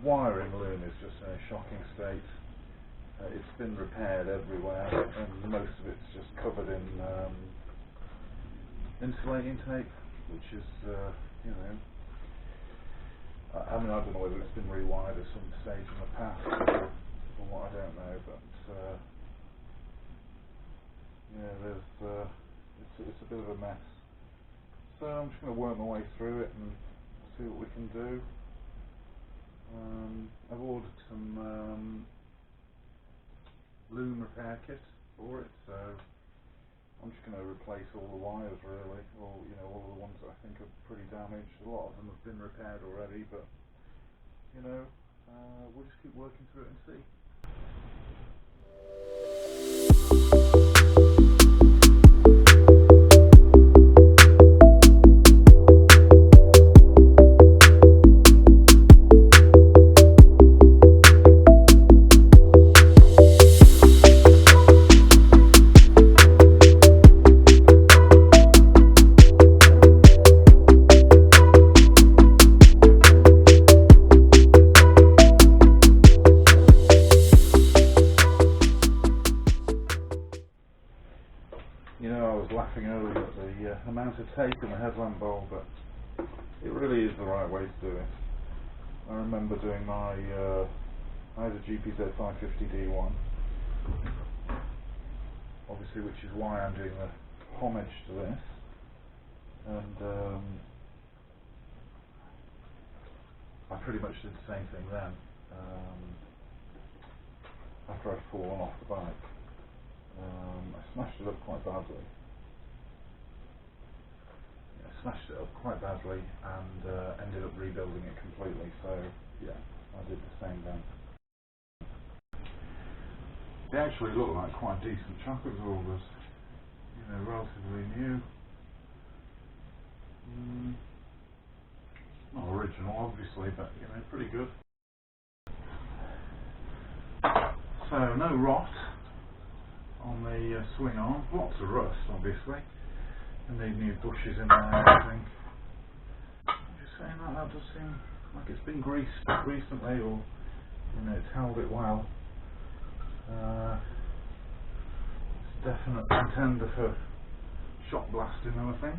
wiring loom is just in a shocking state. It's been repaired everywhere, and most of it's just covered in insulating tape, which is, you know, I mean, I don't know whether it's been rewired at some stage in the past or what, I don't know, but yeah, it's a bit of a mess. So I'm just going to work my way through it and see what we can do. I've ordered some loom repair kit for it, so I'm just going to replace all the wires really, or all of the ones that I think are pretty damaged. A lot of them have been repaired already, but we'll just keep working through it and see. I was laughing earlier at the amount of tape in the headlamp bowl, but it really is the right way to do it. I remember doing my, I had a GPZ 550D1, obviously, which is why I'm doing the homage to this, and I pretty much did the same thing then, after I'd fallen off the bike. I smashed it up quite badly. Smashed it up quite badly and ended up rebuilding it completely, so yeah, I did the same then. They actually look like quite decent shock absorbers, relatively new. Not original obviously, but pretty good. So no rot on the swing arm, lots of rust obviously. And need new bushes in there, I think. I'm just saying that does seem like it's been greased recently, or it's held it well. It's a definite contender for shot blasting, I think.